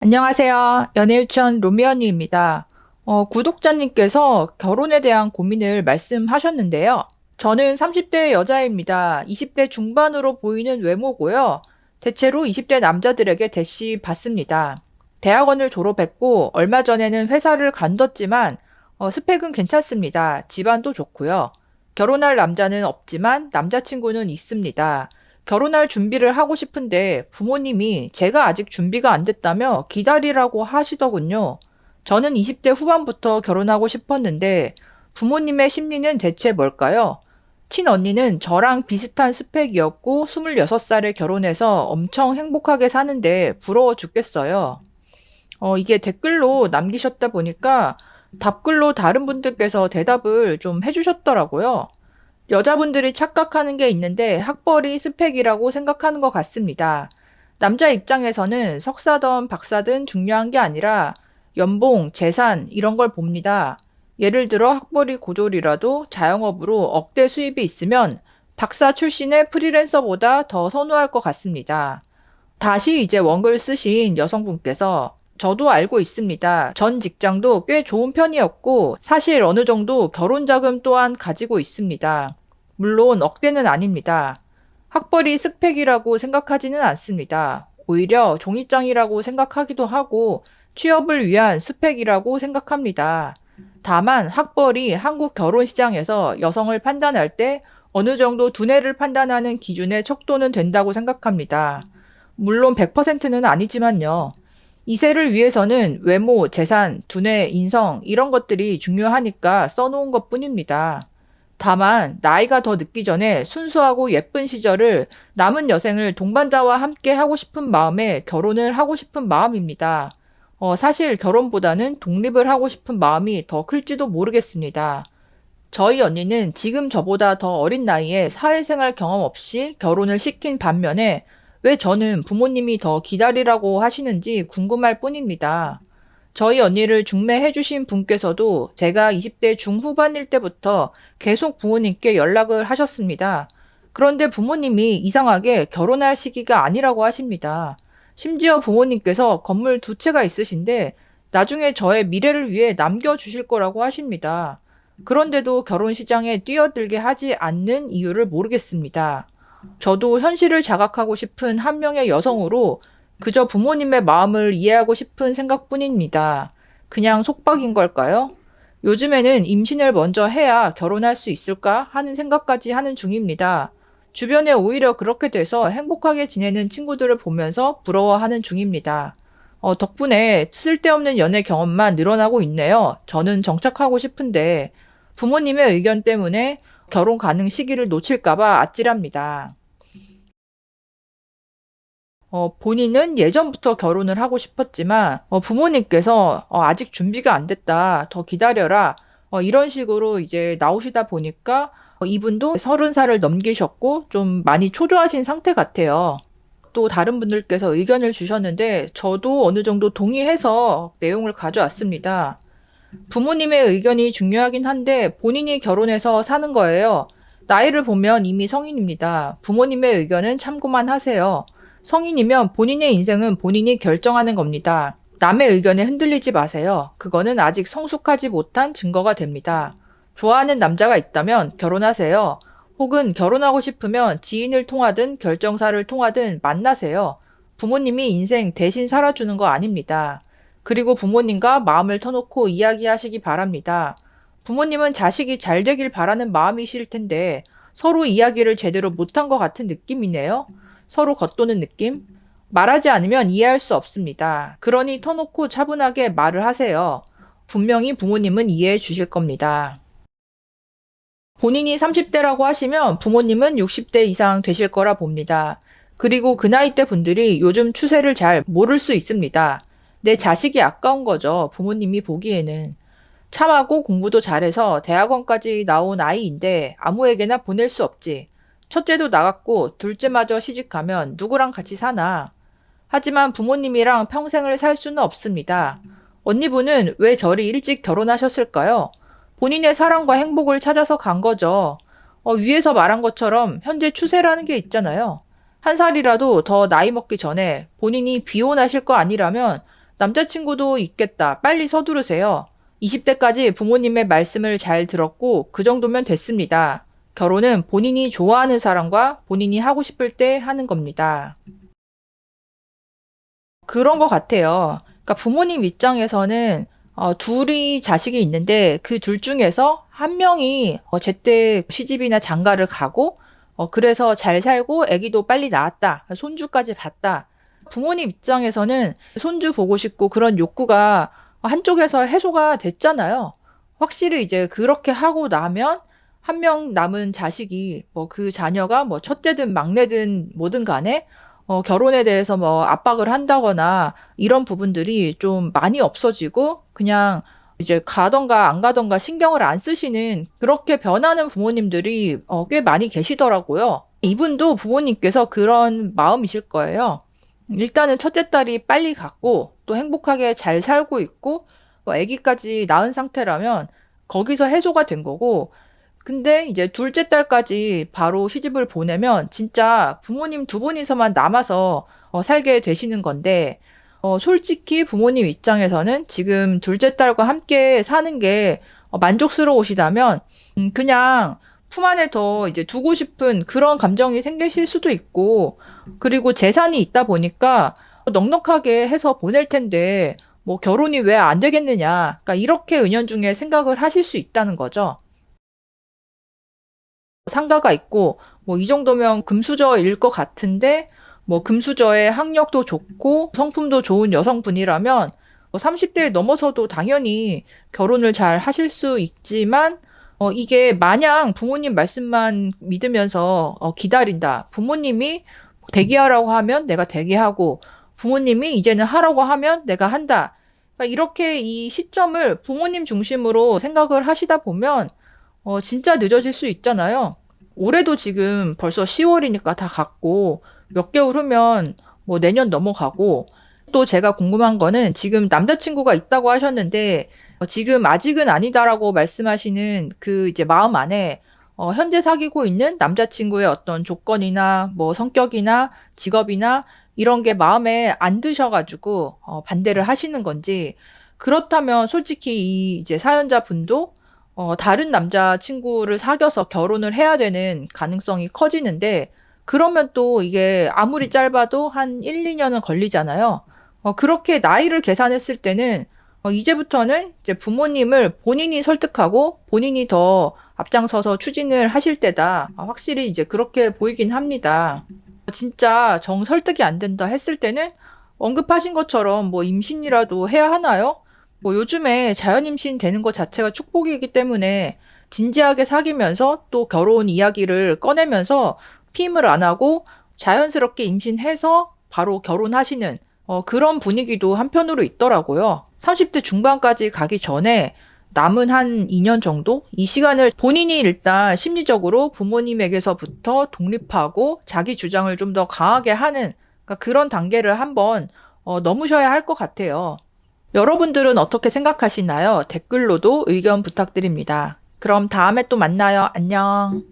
안녕하세요. 연애유치원 로미언니입니다. 구독자님께서 결혼에 대한 고민을 말씀하셨는데요. 저는 30대 여자입니다. 20대 중반으로 보이는 외모고요. 대체로 20대 남자들에게 대시 받습니다. 대학원을 졸업했고 얼마 전에는 회사를 관뒀지만 스펙은 괜찮습니다. 집안도 좋고요. 결혼할 남자는 없지만 남자친구는 있습니다. 결혼할 준비를 하고 싶은데 부모님이 제가 아직 준비가 안 됐다며 기다리라고 하시더군요. 저는 20대 후반부터 결혼하고 싶었는데 부모님의 심리는 대체 뭘까요? 친언니는 저랑 비슷한 스펙이었고 26살에 결혼해서 엄청 행복하게 사는데 부러워 죽겠어요. 이게 댓글로 남기셨다 보니까 답글로 다른 분들께서 대답을 좀 해주셨더라고요. 여자분들이 착각하는 게 있는데 학벌이 스펙이라고 생각하는 것 같습니다. 남자 입장에서는 석사든 박사든 중요한 게 아니라 연봉, 재산 이런 걸 봅니다. 예를 들어 학벌이 고졸이라도 자영업으로 억대 수입이 있으면 박사 출신의 프리랜서보다 더 선호할 것 같습니다. 다시 이제 원글 쓰신 여성분께서 저도 알고 있습니다. 전 직장도 꽤 좋은 편이었고 사실 어느 정도 결혼 자금 또한 가지고 있습니다. 물론 억대는 아닙니다. 학벌이 스펙이라고 생각하지는 않습니다. 오히려 종이장이라고 생각하기도 하고 취업을 위한 스펙이라고 생각합니다. 다만 학벌이 한국 결혼 시장에서 여성을 판단할 때 어느 정도 두뇌를 판단하는 기준의 척도는 된다고 생각합니다. 물론 100%는 아니지만요. 이세를 위해서는 외모, 재산, 두뇌, 인성 이런 것들이 중요하니까 써놓은 것 뿐입니다. 다만 나이가 더 늦기 전에 순수하고 예쁜 시절을 남은 여생을 동반자와 함께 하고 싶은 마음에 결혼을 하고 싶은 마음입니다. 사실 결혼보다는 독립을 하고 싶은 마음이 더 클지도 모르겠습니다. 저희 언니는 지금 저보다 더 어린 나이에 사회생활 경험 없이 결혼을 시킨 반면에 왜 저는 부모님이 더 기다리라고 하시는지 궁금할 뿐입니다. 저희 언니를 중매해주신 분께서도 제가 20대 중후반일 때부터 계속 부모님께 연락을 하셨습니다. 그런데 부모님이 이상하게 결혼할 시기가 아니라고 하십니다. 심지어 부모님께서 건물 두 채가 있으신데 나중에 저의 미래를 위해 남겨주실 거라고 하십니다. 그런데도 결혼 시장에 뛰어들게 하지 않는 이유를 모르겠습니다. 저도 현실을 자각하고 싶은 한 명의 여성으로 그저 부모님의 마음을 이해하고 싶은 생각뿐입니다. 그냥 속박인 걸까요? 요즘에는 임신을 먼저 해야 결혼할 수 있을까 하는 생각까지 하는 중입니다. 주변에 오히려 그렇게 돼서 행복하게 지내는 친구들을 보면서 부러워하는 중입니다. 덕분에 쓸데없는 연애 경험만 늘어나고 있네요. 저는 정착하고 싶은데 부모님의 의견 때문에 결혼 가능 시기를 놓칠까봐 아찔합니다. 본인은 예전부터 결혼을 하고 싶었지만, 부모님께서, 아직 준비가 안 됐다. 더 기다려라. 이런 식으로 이제 나오시다 보니까, 이분도 30살을 넘기셨고, 좀 많이 초조하신 상태 같아요. 또 다른 분들께서 의견을 주셨는데, 저도 어느 정도 동의해서 내용을 가져왔습니다. 부모님의 의견이 중요하긴 한데, 본인이 결혼해서 사는 거예요. 나이를 보면 이미 성인입니다. 부모님의 의견은 참고만 하세요. 성인이면 본인의 인생은 본인이 결정하는 겁니다. 남의 의견에 흔들리지 마세요. 그거는 아직 성숙하지 못한 증거가 됩니다. 좋아하는 남자가 있다면 결혼하세요. 혹은 결혼하고 싶으면 지인을 통하든 결정사를 통하든 만나세요. 부모님이 인생 대신 살아주는 거 아닙니다. 그리고 부모님과 마음을 터놓고 이야기하시기 바랍니다. 부모님은 자식이 잘 되길 바라는 마음이실 텐데 서로 이야기를 제대로 못한 것 같은 느낌이네요. 서로 겉도는 느낌? 말하지 않으면 이해할 수 없습니다. 그러니 터놓고 차분하게 말을 하세요. 분명히 부모님은 이해해 주실 겁니다. 본인이 30대라고 하시면 부모님은 60대 이상 되실 거라 봅니다. 그리고 그 나이대 분들이 요즘 추세를 잘 모를 수 있습니다. 내 자식이 아까운 거죠. 부모님이 보기에는. 참하고 공부도 잘해서 대학원까지 나온 아이인데 아무에게나 보낼 수 없지. 첫째도 나갔고 둘째마저 시집가면 누구랑 같이 사나. 하지만 부모님이랑 평생을 살 수는 없습니다. 언니분은 왜 저리 일찍 결혼하셨을까요? 본인의 사랑과 행복을 찾아서 간 거죠. 위에서 말한 것처럼 현재 추세라는 게 있잖아요. 한 살이라도 더 나이 먹기 전에 본인이 비혼하실 거 아니라면 남자친구도 있겠다. 빨리 서두르세요. 20대까지 부모님의 말씀을 잘 들었고 그 정도면 됐습니다. 결혼은 본인이 좋아하는 사람과 본인이 하고 싶을 때 하는 겁니다. 그런 것 같아요. 그러니까 부모님 입장에서는 둘이 자식이 있는데 그 둘 중에서 한 명이 제때 시집이나 장가를 가고 그래서 잘 살고 아기도 빨리 낳았다. 손주까지 봤다. 부모님 입장에서는 손주 보고 싶고 그런 욕구가 한쪽에서 해소가 됐잖아요. 확실히 이제 그렇게 하고 나면 한 명 남은 자식이 뭐 그 자녀가 뭐 첫째든 막내든 뭐든 간에 결혼에 대해서 뭐 압박을 한다거나 이런 부분들이 좀 많이 없어지고 그냥 이제 가던가 안 가던가 신경을 안 쓰시는 그렇게 변하는 부모님들이 꽤 많이 계시더라고요. 이분도 부모님께서 그런 마음이실 거예요. 일단은 첫째 딸이 빨리 갔고 또 행복하게 잘 살고 있고 뭐 아기까지 낳은 상태라면 거기서 해소가 된 거고 근데 이제 둘째 딸까지 바로 시집을 보내면 진짜 부모님 두 분이서만 남아서 살게 되시는 건데, 솔직히 부모님 입장에서는 지금 둘째 딸과 함께 사는 게 만족스러우시다면, 그냥 품 안에 더 이제 두고 싶은 그런 감정이 생기실 수도 있고, 그리고 재산이 있다 보니까 넉넉하게 해서 보낼 텐데, 뭐 결혼이 왜 안 되겠느냐. 그러니까 이렇게 은연중에 생각을 하실 수 있다는 거죠. 상가가 있고 뭐 이 정도면 금수저일 것 같은데 뭐 금수저의 학력도 좋고 성품도 좋은 여성분이라면 30대 넘어서도 당연히 결혼을 잘 하실 수 있지만 이게 마냥 부모님 말씀만 믿으면서 기다린다. 부모님이 대기하라고 하면 내가 대기하고 부모님이 이제는 하라고 하면 내가 한다. 그러니까 이렇게 이 시점을 부모님 중심으로 생각을 하시다 보면 진짜 늦어질 수 있잖아요. 올해도 지금 벌써 10월이니까 다 갔고, 몇 개월 후면 뭐 내년 넘어가고, 또 제가 궁금한 거는 지금 남자친구가 있다고 하셨는데, 지금 아직은 아니다라고 말씀하시는 그 이제 마음 안에, 현재 사귀고 있는 남자친구의 어떤 조건이나 뭐 성격이나 직업이나 이런 게 마음에 안 드셔가지고, 반대를 하시는 건지, 그렇다면 솔직히 이 이제 사연자분도 다른 남자친구를 사귀어서 결혼을 해야 되는 가능성이 커지는데, 그러면 또 이게 아무리 짧아도 한 1, 2년은 걸리잖아요. 그렇게 나이를 계산했을 때는, 이제부터는 이제 부모님을 본인이 설득하고 본인이 더 앞장서서 추진을 하실 때다. 확실히 이제 그렇게 보이긴 합니다. 진짜 정 설득이 안 된다 했을 때는 언급하신 것처럼 뭐 임신이라도 해야 하나요? 뭐 요즘에 자연 임신 되는 것 자체가 축복이기 때문에 진지하게 사귀면서 또 결혼 이야기를 꺼내면서 피임을 안 하고 자연스럽게 임신해서 바로 결혼하시는 그런 분위기도 한편으로 있더라고요. 30대 중반까지 가기 전에 남은 한 2년 정도? 이 시간을 본인이 일단 심리적으로 부모님에게서부터 독립하고 자기 주장을 좀 더 강하게 하는 그러니까 그런 단계를 한번 넘으셔야 할 것 같아요. 여러분들은 어떻게 생각하시나요? 댓글로도 의견 부탁드립니다. 그럼 다음에 또 만나요. 안녕.